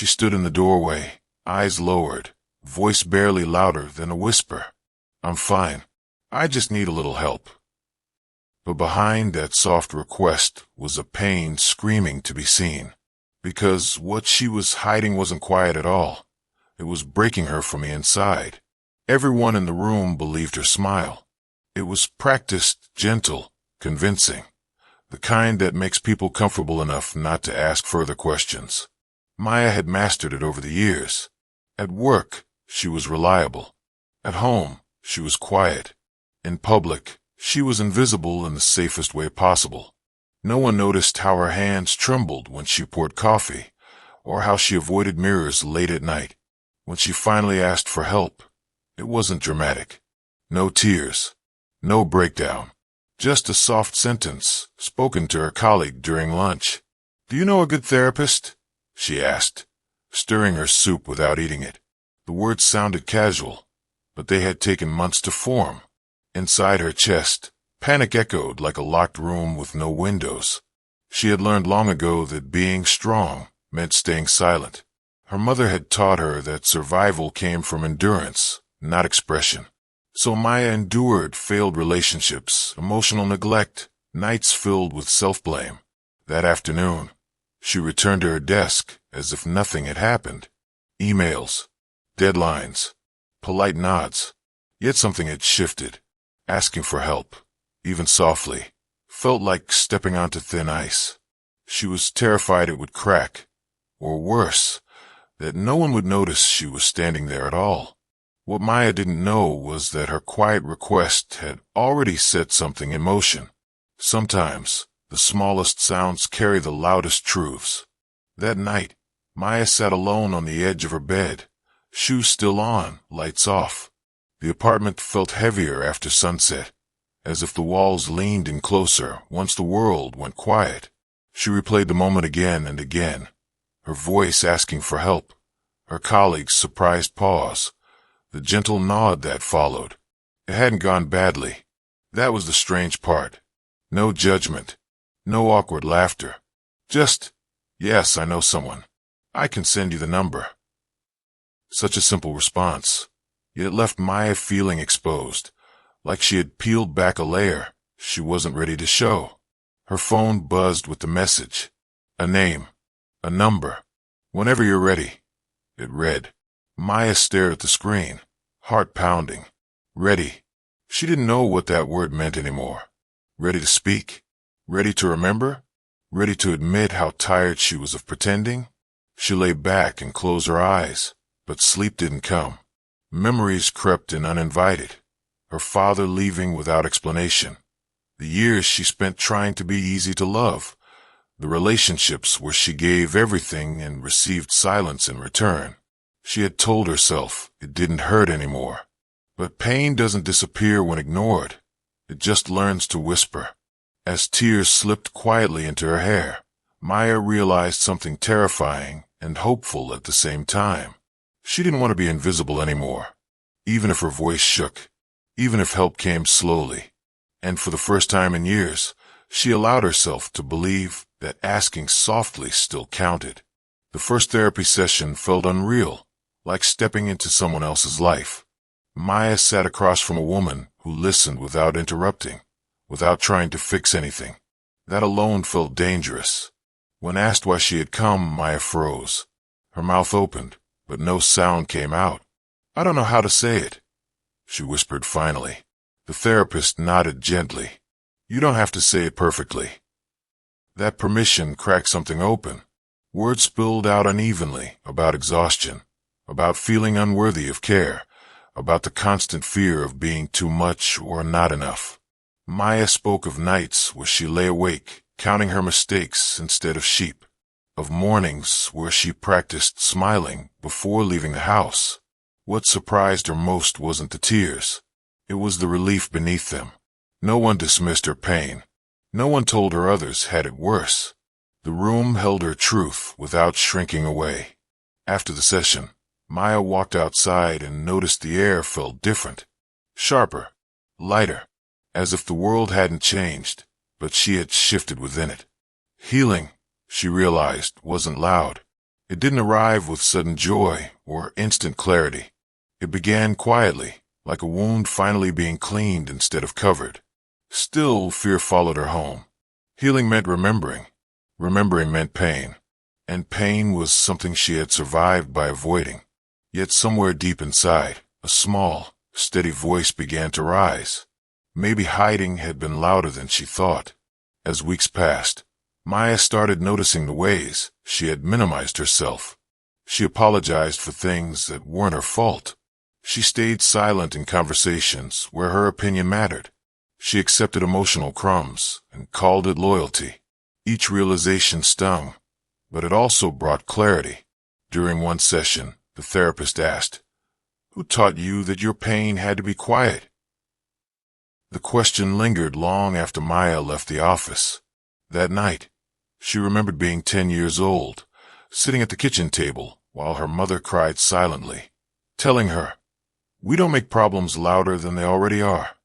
She stood in the doorway, eyes lowered, voice barely louder than a whisper. "I'm fine. I just need a little help." But behind that soft request was a pain screaming to be seen. Because what she was hiding wasn't quiet at all. It was breaking her from the inside. Everyone in the room believed her smile. It was practiced, gentle, convincing. The kind that makes people comfortable enough not to ask further questions. Maya had mastered it over the years. At work, she was reliable. At home, she was quiet. In public, she was invisible in the safest way possible. No one noticed how her hands trembled when she poured coffee, or how she avoided mirrors late at night. When she finally asked for help, it wasn't dramatic. No tears, no breakdown. Just a soft sentence, spoken to her colleague during lunch. "Do you know a good therapist?" she asked, stirring her soup without eating it. The words sounded casual, but they had taken months to form. Inside her chest, panic echoed like a locked room with no windows. She had learned long ago that being strong meant staying silent. Her mother had taught her that survival came from endurance, not expression. So Maya endured failed relationships, emotional neglect, nights filled with self-blame. That afternoon, she returned to her desk as if nothing had happened. Emails, deadlines, polite nods. Yet something had shifted. Asking for help, even softly, felt like stepping onto thin ice. She was terrified it would crack, or worse, that no one would notice she was standing there at all. What Maya didn't know was that her quiet request had already set something in motion. Sometimes, the smallest sounds carry the loudest truths. That night, Maya sat alone on the edge of her bed, shoes still on, lights off. The apartment felt heavier after sunset, as if the walls leaned in closer once the world went quiet. She replayed the moment again and again, her voice asking for help, her colleague's surprised pause, the gentle nod that followed. It hadn't gone badly. That was the strange part. No judgment, no awkward laughter. Just, "Yes, I know someone. I can send you the number." Such a simple response. Yet it left Maya feeling exposed, like she had peeled back a layer she wasn't ready to show. Her phone buzzed with the message. A name. A number. "Whenever you're ready," it read. Maya stared at the screen, heart pounding. Ready. She didn't know what that word meant anymore. Ready to speak? Ready to remember? Ready to admit how tired she was of pretending? She lay back and closed her eyes, but sleep didn't come. Memories crept in uninvited. Her father leaving without explanation. The years she spent trying to be easy to love. The relationships where she gave everything and received silence in return. She had told herself it didn't hurt anymore. But pain doesn't disappear when ignored. It just learns to whisper. As tears slipped quietly into her hair, Maya realized something terrifying and hopeful at the same time. She didn't want to be invisible anymore, even if her voice shook, even if help came slowly. And for the first time in years, she allowed herself to believe that asking softly still counted. The first therapy session felt unreal, like stepping into someone else's life. Maya sat across from a woman who listened without interrupting, without trying to fix anything. That alone felt dangerous. When asked why she had come, Maya froze. Her mouth opened, but no sound came out. "I don't know how to say it," she whispered finally. The therapist nodded gently. "You don't have to say it perfectly." That permission cracked something open. Words spilled out unevenly about exhaustion, about feeling unworthy of care, about the constant fear of being too much or not enough. Maya spoke of nights where she lay awake, counting her mistakes instead of sheep, of mornings where she practiced smiling before leaving the house. What surprised her most wasn't the tears. It was the relief beneath them. No one dismissed her pain. No one told her others had it worse. The room held her truth without shrinking away. After the session, Maya walked outside and noticed the air felt different. Sharper, lighter, as if the world hadn't changed, but she had shifted within it. Healing, she realized, wasn't loud. It didn't arrive with sudden joy or instant clarity. It began quietly, like a wound finally being cleaned instead of covered. Still, fear followed her home. Healing meant remembering. Remembering meant pain. And pain was something she had survived by avoiding. Yet somewhere deep inside, a small, steady voice began to rise. Maybe hiding had been louder than she thought. As weeks passed, Maya started noticing the ways she had minimized herself. She apologized for things that weren't her fault. She stayed silent in conversations where her opinion mattered. She accepted emotional crumbs and called it loyalty. Each realization stung, but it also brought clarity. During one session, the therapist asked, "Who taught you that your pain had to be quiet?" The question lingered long after Maya left the office. That night, she remembered being 10 years old, sitting at the kitchen table while her mother cried silently, telling her, "We don't make problems louder than they already are."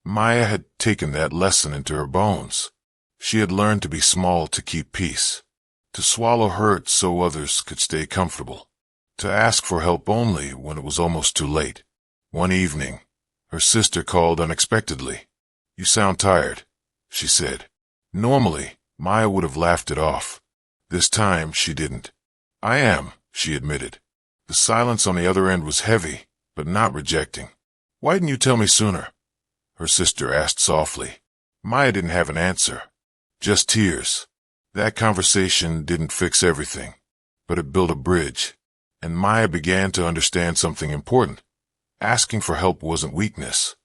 Maya had taken that lesson into her bones. She had learned to be small to keep peace, to swallow hurt so others could stay comfortable, to ask for help only when it was almost too late. One evening, her sister called unexpectedly. "You sound tired," she said. Normally, Maya would have laughed it off. This time, she didn't. "I am," she admitted. The silence on the other end was heavy, but not rejecting. "Why didn't you tell me sooner?" her sister asked softly. Maya didn't have an answer, just tears. That conversation didn't fix everything, but it built a bridge, and Maya began to understand something important. Asking for help wasn't weakness.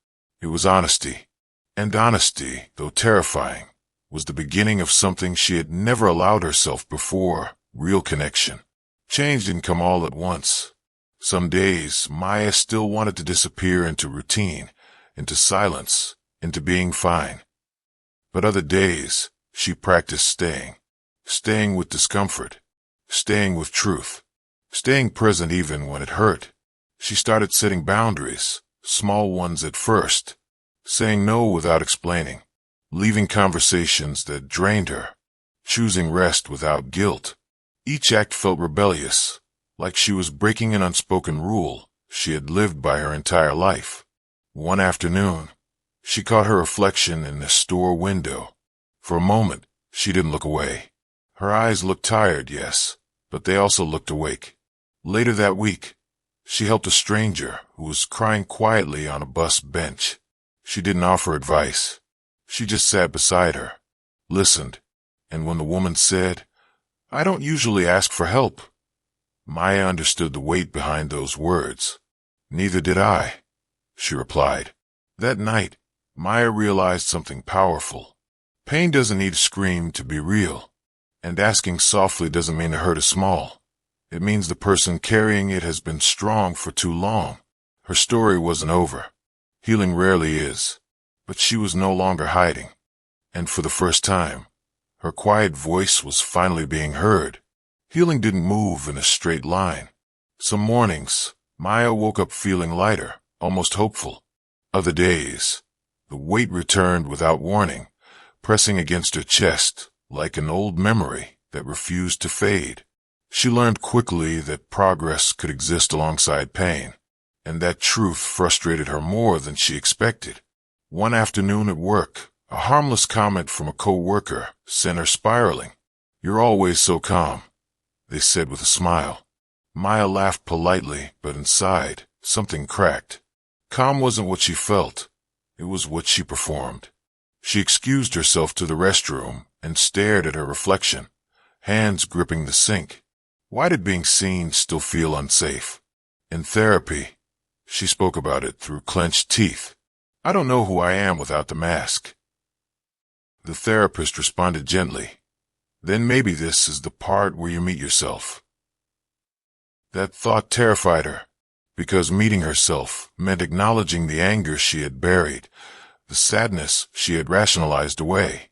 It was honesty. And honesty, though terrifying, was the beginning of something she had never allowed herself before, real connection. Change didn't come all at once. Some days, Maya still wanted to disappear into routine, into silence, into being fine. But other days, she practiced staying with discomfort, staying with truth, staying present even when it hurt. She started setting boundaries, small ones at first, saying no without explaining, leaving conversations that drained her, choosing rest without guilt. Each act felt rebellious, like she was breaking an unspoken rule she had lived by her entire life. One afternoon, she caught her reflection in the store window. For a moment, she didn't look away. Her eyes looked tired, yes, but they also looked awake. Later that week, she helped a stranger who was crying quietly on a bus bench. She didn't offer advice. She just sat beside her, listened, and when the woman said, "I don't usually ask for help," Maya understood the weight behind those words. "Neither did I," she replied. That night, Maya realized something powerful. Pain doesn't need a scream to be real, and asking softly doesn't mean the hurt is small. It means the person carrying it has been strong for too long. Her story wasn't over. Healing rarely is, but she was no longer hiding. And for the first time, her quiet voice was finally being heard. Healing didn't move in a straight line. Some mornings, Maya woke up feeling lighter, almost hopeful. Other days, the weight returned without warning, pressing against her chest like an old memory that refused to fade. She learned quickly that progress could exist alongside pain, and that truth frustrated her more than she expected. One afternoon at work, a harmless comment from a co-worker sent her spiraling. "You're always so calm," they said with a smile. Maya laughed politely, but inside, something cracked. Calm wasn't what she felt. It was what she performed. She excused herself to the restroom and stared at her reflection, hands gripping the sink. Why did being seen still feel unsafe? In therapy, she spoke about it through clenched teeth. "I don't know who I am without the mask." The therapist responded gently, "Then maybe this is the part where you meet yourself." That thought terrified her, because meeting herself meant acknowledging the anger she had buried, the sadness she had rationalized away,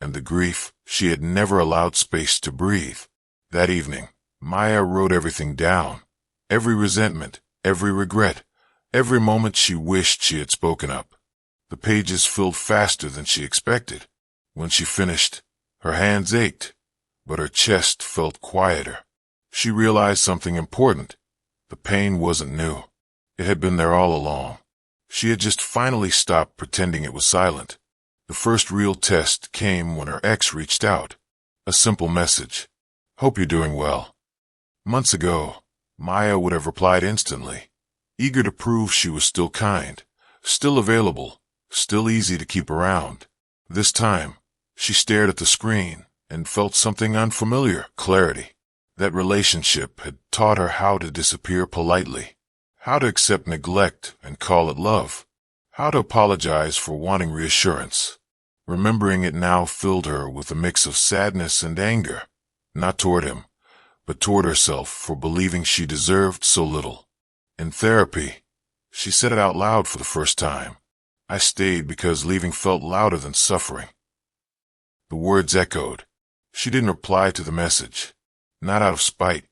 and the grief she had never allowed space to breathe. That evening, Maya wrote everything down, every resentment, every regret, every moment she wished she had spoken up. The pages filled faster than she expected. When she finished, her hands ached, but her chest felt quieter. She realized something important. The pain wasn't new. It had been there all along. She had just finally stopped pretending it was silent. The first real test came when her ex reached out. A simple message. "Hope you're doing well." Months ago, Maya would have replied instantly, eager to prove she was still kind, still available, still easy to keep around. This time, she stared at the screen and felt something unfamiliar, clarity. That relationship had taught her how to disappear politely, how to accept neglect and call it love, how to apologize for wanting reassurance. Remembering it now filled her with a mix of sadness and anger, not toward him, but toward herself for believing she deserved so little. In therapy, she said it out loud for the first time. "I stayed because leaving felt louder than suffering." The words echoed. She didn't reply to the message, not out of spite,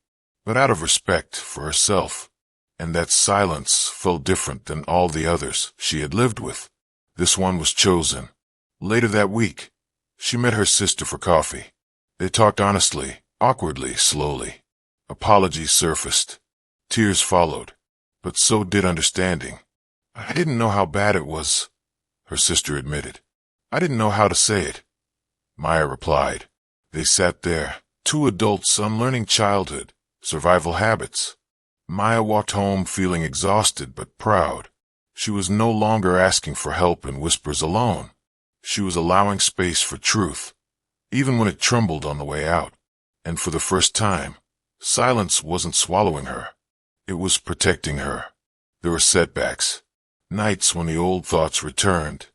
but out of respect for herself. And that silence felt different than all the others she had lived with. This one was chosen. Later that week, she met her sister for coffee. They talked honestly, awkwardly, slowly. Apologies surfaced. Tears followed, but so did understanding. "I didn't know how bad it was," her sister admitted. "I didn't know how to say it," Maya replied. They sat there, two adults unlearning childhood, survival habits. Maya walked home feeling exhausted but proud. She was no longer asking for help in whispers alone. She was allowing space for truth, even when it trembled on the way out. And for the first time, silence wasn't swallowing her. It was protecting her. There were setbacks, nights when the old thoughts returned,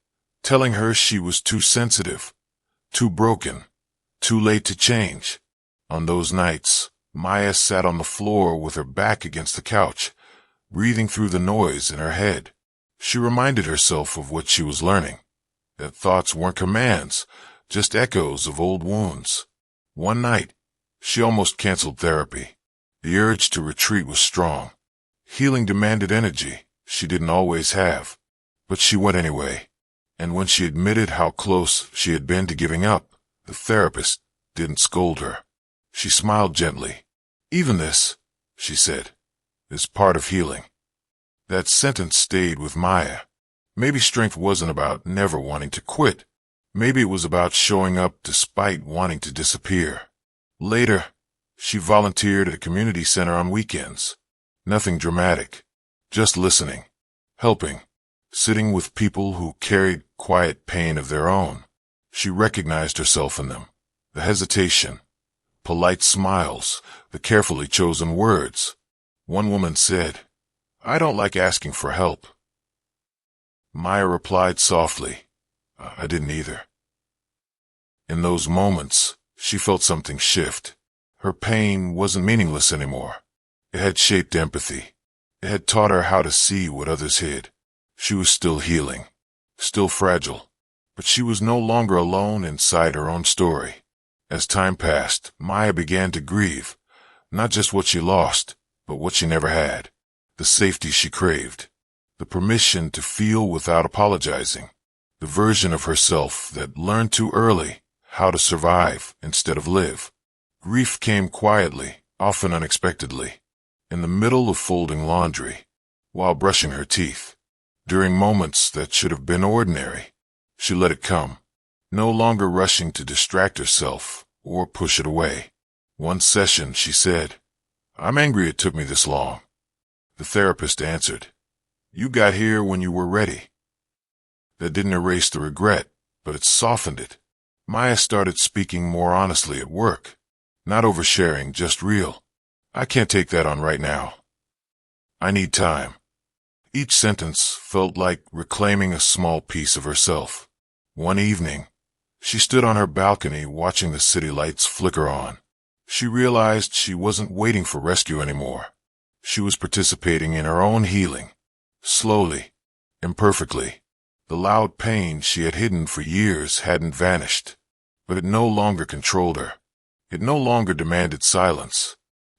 telling her she was too sensitive, too broken, too late to change. On those nights, Maya sat on the floor with her back against the couch, breathing through the noise in her head. She reminded herself of what she was learning, that thoughts weren't commands, just echoes of old wounds. One night, she almost canceled therapy. The urge to retreat was strong. Healing demanded energy she didn't always have. But she went anyway. And when she admitted how close she had been to giving up, the therapist didn't scold her. She smiled gently. "Even this," she said, "is part of healing." That sentence stayed with Maya. Maybe strength wasn't about never wanting to quit. Maybe it was about showing up despite wanting to disappear. Later, she volunteered at a community center on weekends. Nothing dramatic, just listening, helping, sitting with people who carried quiet pain of their own. She recognized herself in them, the hesitation, polite smiles, the carefully chosen words. One woman said, "I don't like asking for help." Maya replied softly, "I didn't either." In those moments, she felt something shift. Her pain wasn't meaningless anymore. It had shaped empathy. It had taught her how to see what others hid. She was still healing, still fragile, but she was no longer alone inside her own story. As time passed, Maya began to grieve, not just what she lost, but what she never had. The safety she craved, the permission to feel without apologizing, the version of herself that learned too early how to survive instead of live. Grief came quietly, often unexpectedly, in the middle of folding laundry, while brushing her teeth. During moments that should have been ordinary, she let it come, no longer rushing to distract herself or push it away. One session, she said, "I'm angry it took me this long." The therapist answered, "You got here when you were ready." That didn't erase the regret, but it softened it. Maya started speaking more honestly at work, not oversharing, just real. "I can't take that on right now. I need time." Each sentence felt like reclaiming a small piece of herself. One evening, she stood on her balcony watching the city lights flicker on. She realized she wasn't waiting for rescue anymore. She was participating in her own healing. Slowly, imperfectly. The loud pain she had hidden for years hadn't vanished, but it no longer controlled her. It no longer demanded silence.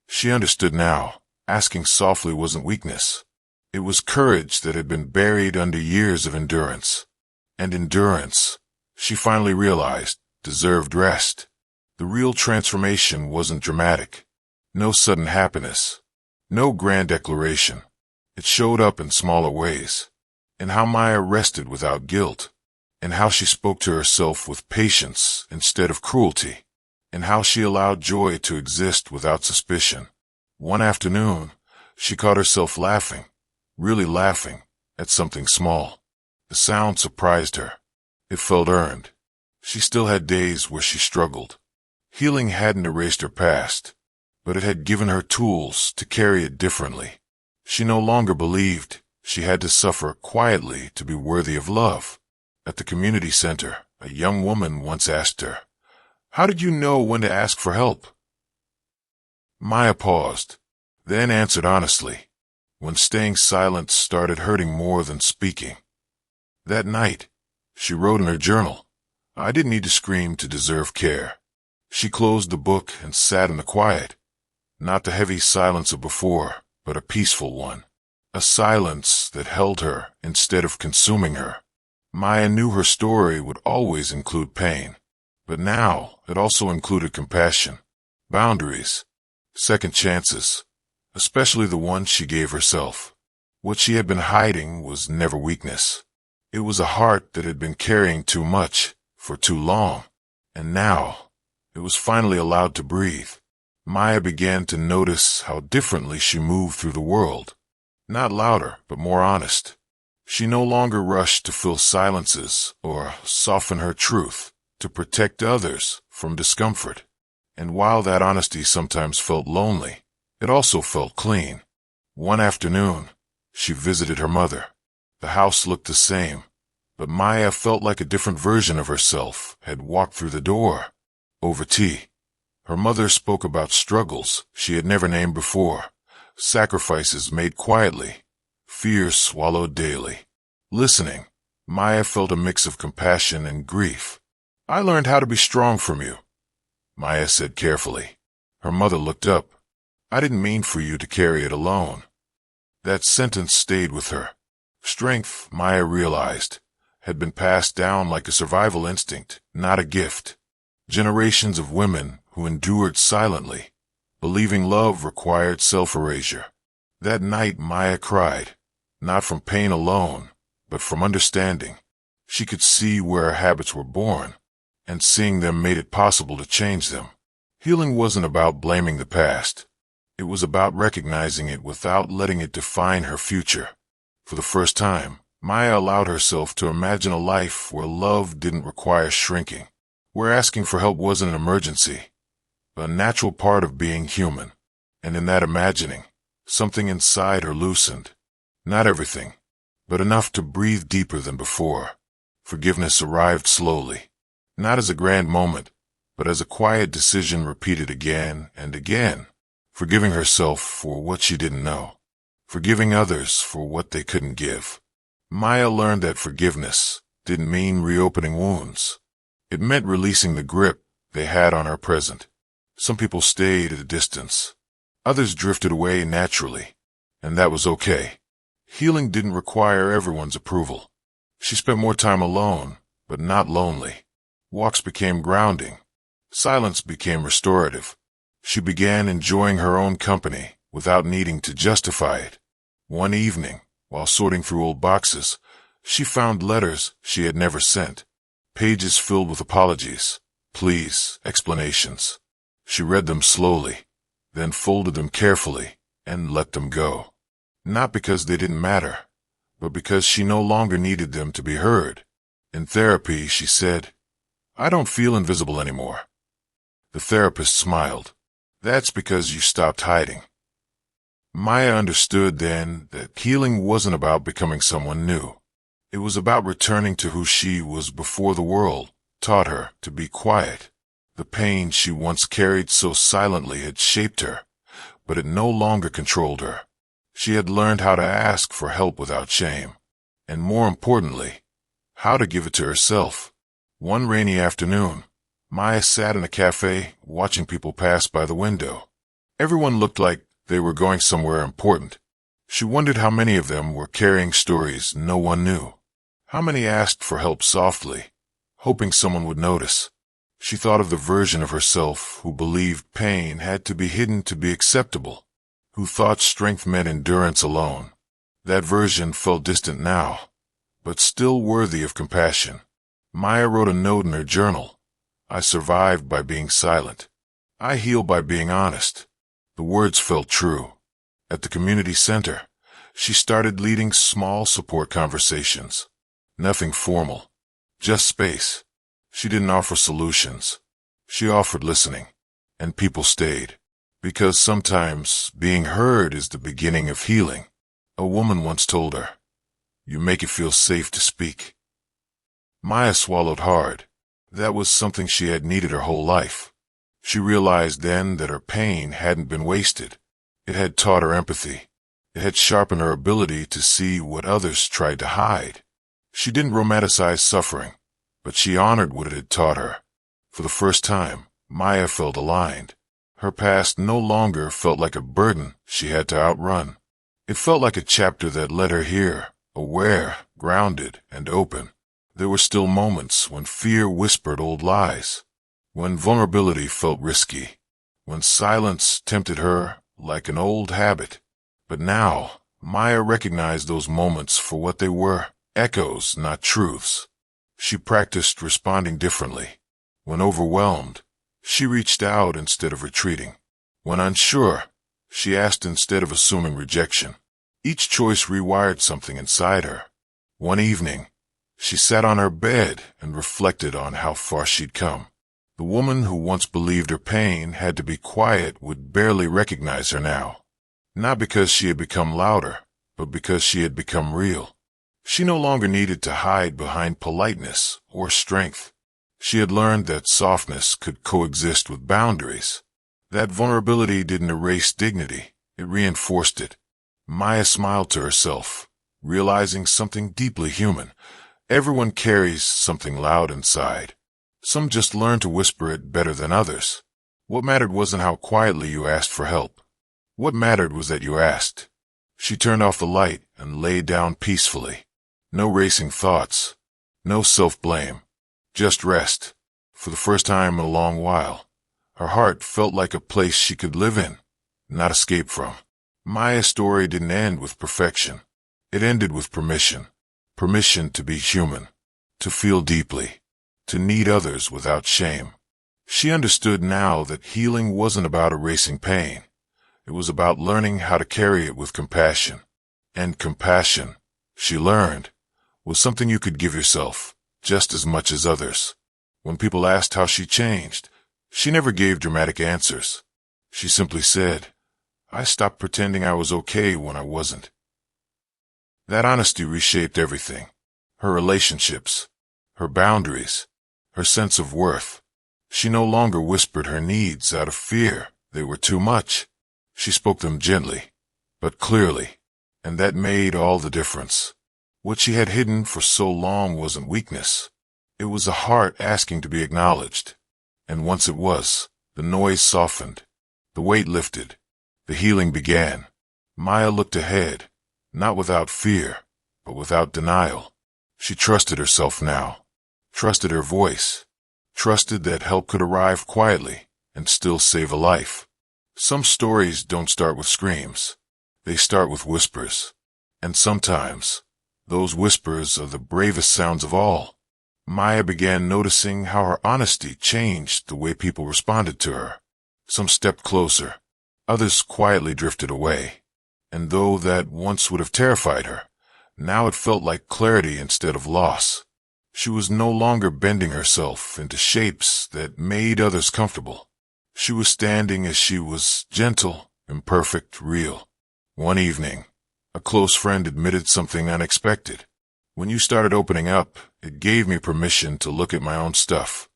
She understood now. Asking softly wasn't weakness. It was courage that had been buried under years of endurance. And endurance, she finally realized, deserved rest. The real transformation wasn't dramatic. No sudden happiness. No grand declaration. It showed up in smaller ways. In how Maya rested without guilt. In how she spoke to herself with patience instead of cruelty. In how she allowed joy to exist without suspicion. One afternoon, she caught herself laughing, really laughing, at something small. The sound surprised her. It felt earned. She still had days where she struggled. Healing hadn't erased her past, but it had given her tools to carry it differently. She no longer believed she had to suffer quietly to be worthy of love. At the community center, a young woman once asked her, "How did you know when to ask for help?" Maya paused, then answered honestly, when staying silent started hurting more than speaking. That night, she wrote in her journal, "I didn't need to scream to deserve care." She closed the book and sat in the quiet, not the heavy silence of before, but a peaceful one, a silence that held her instead of consuming her. Maya knew her story would always include pain, but now it also included compassion, boundaries, second chances, especially the ones she gave herself. What she had been hiding was never weakness. It was a heart that had been carrying too much for too long, and now it was finally allowed to breathe. Maya began to notice how differently she moved through the world. Not louder, but more honest. She no longer rushed to fill silences or soften her truth to protect others from discomfort. And while that honesty sometimes felt lonely, it also felt clean. One afternoon, she visited her mother. The house looked the same, but Maya felt like a different version of herself had walked through the door. Over tea, her mother spoke about struggles she had never named before, sacrifices made quietly, fears swallowed daily. Listening, Maya felt a mix of compassion and grief. "I learned how to be strong from you," Maya said carefully. Her mother looked up. "I didn't mean for you to carry it alone." That sentence stayed with her. Strength, Maya realized, had been passed down like a survival instinct, not a gift. Generations of women who endured silently, believing love required self-erasure. That night Maya cried, not from pain alone, but from understanding. She could see where her habits were born, and seeing them made it possible to change them. Healing wasn't about blaming the past. It was about recognizing it without letting it define her future. For the first time, Maya allowed herself to imagine a life where love didn't require shrinking, where asking for help wasn't an emergency, but a natural part of being human. And in that imagining, something inside her loosened. Not everything, but enough to breathe deeper than before. Forgiveness arrived slowly, not as a grand moment, but as a quiet decision repeated again and again. Forgiving herself for what she didn't know, forgiving others for what they couldn't give. Maya learned that forgiveness didn't mean reopening wounds. It meant releasing the grip they had on her present. Some people stayed at a distance. Others drifted away naturally, and that was okay. Healing didn't require everyone's approval. She spent more time alone, but not lonely. Walks became grounding. Silence became restorative. She began enjoying her own company without needing to justify it. One evening, while sorting through old boxes, she found letters she had never sent, pages filled with apologies, pleas, explanations. She read them slowly, then folded them carefully and let them go. Not because they didn't matter, but because she no longer needed them to be heard. In therapy, she said, "I don't feel invisible anymore." The therapist smiled. "That's because you stopped hiding." Maya understood then that healing wasn't about becoming someone new. It was about returning to who she was before the world taught her to be quiet. The pain she once carried so silently had shaped her, but it no longer controlled her. She had learned how to ask for help without shame, and more importantly, how to give it to herself. One rainy afternoon, Maya sat in a cafe watching people pass by the window. Everyone looked like they were going somewhere important. She wondered how many of them were carrying stories no one knew. How many asked for help softly, hoping someone would notice. She thought of the version of herself who believed pain had to be hidden to be acceptable, who thought strength meant endurance alone. That version felt distant now, but still worthy of compassion. Maya wrote a note in her journal. I survived by being silent. I healed by being honest. The words felt true. At the community center, she started leading small support conversations. Nothing formal, just space. She didn't offer solutions. She offered listening, and people stayed. Because sometimes being heard is the beginning of healing. A woman once told her, "You make it feel safe to speak." Maya swallowed hard. That was something she had needed her whole life. She realized then that her pain hadn't been wasted. It had taught her empathy. It had sharpened her ability to see what others tried to hide. She didn't romanticize suffering, but she honored what it had taught her. For the first time, Maya felt aligned. Her past no longer felt like a burden she had to outrun. It felt like a chapter that led her here, aware, grounded, and open. There were still moments when fear whispered old lies, when vulnerability felt risky, when silence tempted her like an old habit. But now, Maya recognized those moments for what they were, echoes, not truths. She practiced responding differently. When overwhelmed, she reached out instead of retreating. When unsure, she asked instead of assuming rejection. Each choice rewired something inside her. One evening, she sat on her bed and reflected on how far she'd come. The woman who once believed her pain had to be quiet would barely recognize her now. Not because she had become louder, but because she had become real. She no longer needed to hide behind politeness or strength. She had learned that softness could coexist with boundaries. That vulnerability didn't erase dignity, it reinforced it. Maya smiled to herself, realizing something deeply human. Everyone carries something loud inside. Some just learn to whisper it better than others. What mattered wasn't how quietly you asked for help. What mattered was that you asked. She turned off the light and lay down peacefully. No racing thoughts, no self-blame, just rest. For the first time in a long while, her heart felt like a place she could live in, not escape from. Maya's story didn't end with perfection. It ended with permission. Permission to be human, to feel deeply, to need others without shame. She understood now that healing wasn't about erasing pain. It was about learning how to carry it with compassion. And compassion, she learned, was something you could give yourself just as much as others. When people asked how she changed, she never gave dramatic answers. She simply said, "I stopped pretending I was okay when I wasn't." That honesty reshaped everything. Her relationships, her boundaries, her sense of worth. She no longer whispered her needs out of fear. They were too much. She spoke them gently, but clearly, and that made all the difference. What she had hidden for so long wasn't weakness. It was a heart asking to be acknowledged. And once it was, the noise softened, the weight lifted, the healing began. Maya looked ahead, not without fear, but without denial. She trusted herself now, trusted her voice, trusted that help could arrive quietly and still save a life. Some stories don't start with screams. They start with whispers. And sometimes, those whispers are the bravest sounds of all. Maya began noticing how her honesty changed the way people responded to her. Some stepped closer, others quietly drifted away. And though that once would have terrified her, now it felt like clarity instead of loss. She was no longer bending herself into shapes that made others comfortable. She was standing as she was, gentle, imperfect, real. One evening, a close friend admitted something unexpected. "When you started opening up, it gave me permission to look at my own stuff."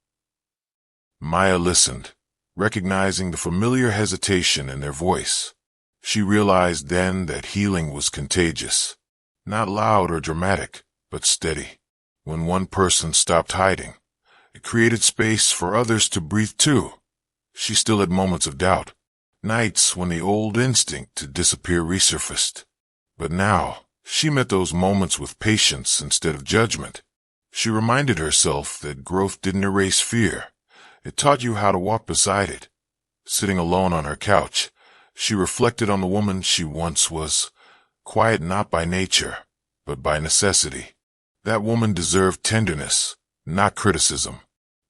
Maya listened, recognizing the familiar hesitation in their voice. She realized then that healing was contagious. Not loud or dramatic, but steady. When one person stopped hiding, it created space for others to breathe too. She still had moments of doubt, nights when the old instinct to disappear resurfaced. But now, she met those moments with patience instead of judgment. She reminded herself that growth didn't erase fear. It taught you how to walk beside it. Sitting alone on her couch, she reflected on the woman she once was, quiet not by nature, but by necessity. That woman deserved tenderness, not criticism.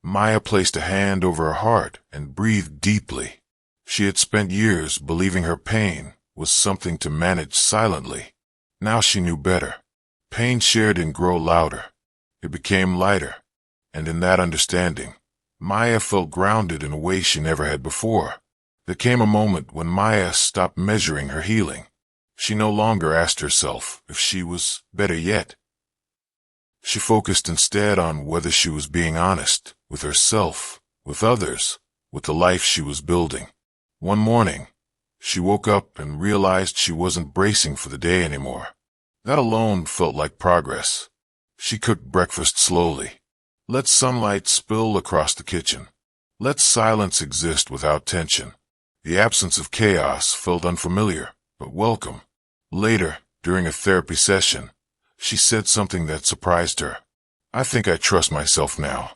Maya placed a hand over her heart and breathed deeply. She had spent years believing her pain was something to manage silently. Now she knew better. Pain shared didn't grow louder. It became lighter. And in that understanding, Maya felt grounded in a way she never had before. There came a moment when Maya stopped measuring her healing. She no longer asked herself if she was better yet. She focused instead on whether she was being honest with herself, with others, with the life she was building. One morning, she woke up and realized she wasn't bracing for the day anymore. That alone felt like progress. She cooked breakfast slowly. Let sunlight spill across the kitchen. Let silence exist without tension. The absence of chaos felt unfamiliar, but welcome. Later, during a therapy session, she said something that surprised her. "I think I trust myself now."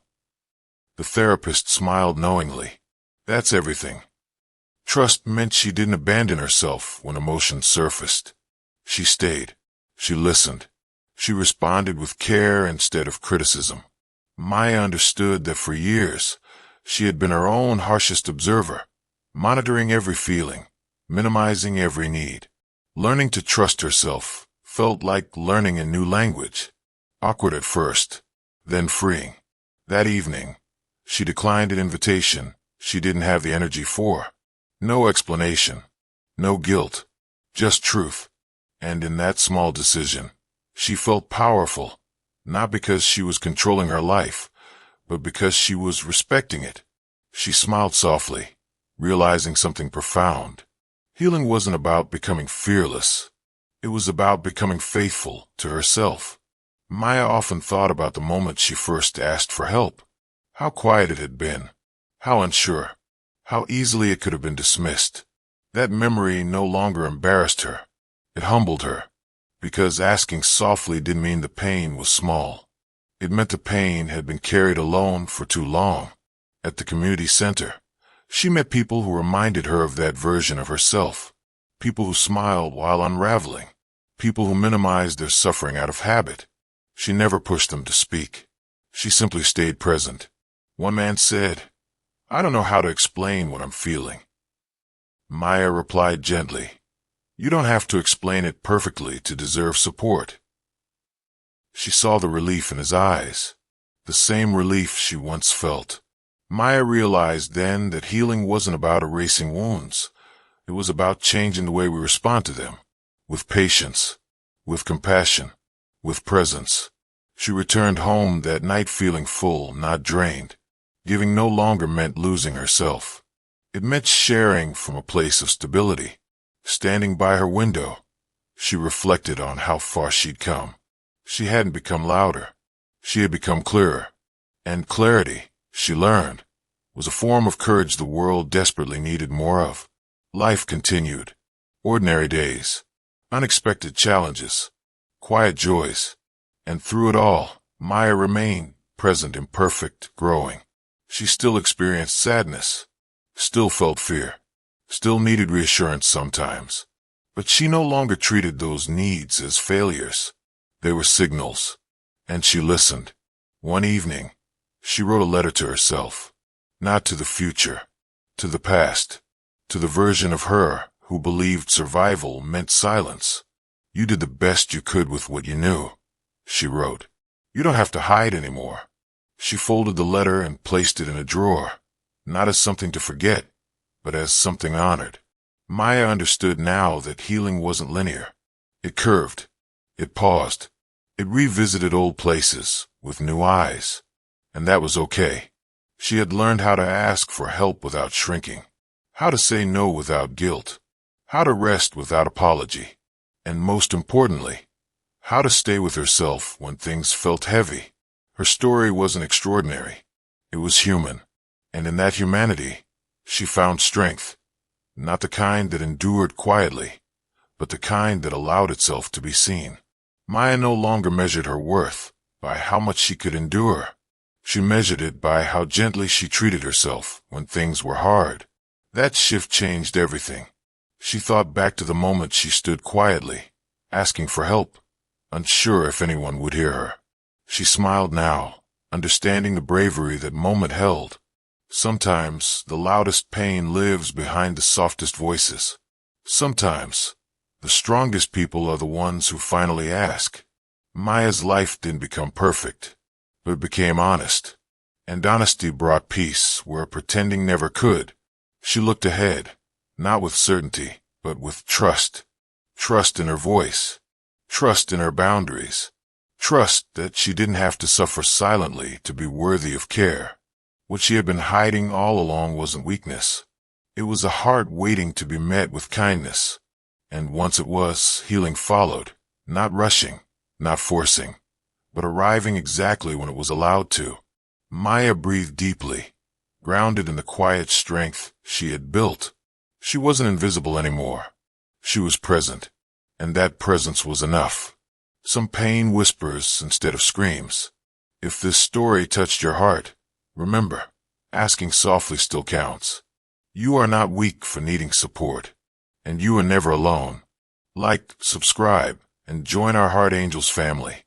The therapist smiled knowingly. That's everything. Trust meant she didn't abandon herself when emotions surfaced. She stayed. She listened. She responded with care instead of criticism. Maya understood that for years, she had been her own harshest observer, monitoring every feeling, minimizing every need. Learning to trust herself felt like learning a new language. Awkward at first, then freeing. That evening, she declined an invitation she didn't have the energy for. No explanation, no guilt, just truth. And in that small decision, she felt powerful, not because she was controlling her life, but because she was respecting it. She smiled softly, realizing something profound. Healing wasn't about becoming fearless. It was about becoming faithful to herself. Maya often thought about the moment she first asked for help. How quiet it had been. How unsure. How easily it could have been dismissed. That memory no longer embarrassed her. It humbled her. Because asking softly didn't mean the pain was small. It meant the pain had been carried alone for too long. At the community center, she met people who reminded her of that version of herself. People who smiled while unraveling. People who minimized their suffering out of habit. She never pushed them to speak. She simply stayed present. One man said, "I don't know how to explain what I'm feeling." Maya replied gently, "You don't have to explain it perfectly to deserve support." She saw the relief in his eyes, the same relief she once felt. Maya realized then that healing wasn't about erasing wounds. It was about changing the way we respond to them, with patience, with compassion, with presence. She returned home that night feeling full, not drained. Giving no longer meant losing herself. It meant sharing from a place of stability. Standing by her window, she reflected on how far she'd come. She hadn't become louder. She had become clearer. And clarity, she learned, was a form of courage the world desperately needed more of. Life continued. Ordinary days, unexpected challenges, quiet joys. And through it all, Maya remained present, imperfect, growing. She still experienced sadness, still felt fear, still needed reassurance sometimes. But she no longer treated those needs as failures. They were signals. And she listened. One evening, she wrote a letter to herself. Not to the future, to the past, to the version of her who believed survival meant silence. "You did the best you could with what you knew," she wrote. "You don't have to hide anymore." She folded the letter and placed it in a drawer, not as something to forget, but as something honored. Maya understood now that healing wasn't linear. It curved. It paused. It revisited old places with new eyes. And that was okay. She had learned how to ask for help without shrinking, how to say no without guilt, how to rest without apology, and most importantly, how to stay with herself when things felt heavy. Her story wasn't extraordinary. It was human. And in that humanity, she found strength. Not the kind that endured quietly, but the kind that allowed itself to be seen. Maya no longer measured her worth by how much she could endure. She measured it by how gently she treated herself when things were hard. That shift changed everything. She thought back to the moment she stood quietly, asking for help, unsure if anyone would hear her. She smiled now, understanding the bravery that moment held. Sometimes the loudest pain lives behind the softest voices. Sometimes the strongest people are the ones who finally ask. Maya's life didn't become perfect, but it became honest. And honesty brought peace where pretending never could. She looked ahead, not with certainty, but with trust. Trust in her voice. Trust in her boundaries. Trust that she didn't have to suffer silently to be worthy of care. What she had been hiding all along wasn't weakness. It was a heart waiting to be met with kindness. And once it was, healing followed, not rushing, not forcing, but arriving exactly when it was allowed to. Maya breathed deeply, grounded in the quiet strength she had built. She wasn't invisible anymore. She was present, and that presence was enough. Some pain whispers instead of screams. If this story touched your heart, remember, asking softly still counts. You are not weak for needing support, and you are never alone. Like, subscribe, and join our Heart Angels family.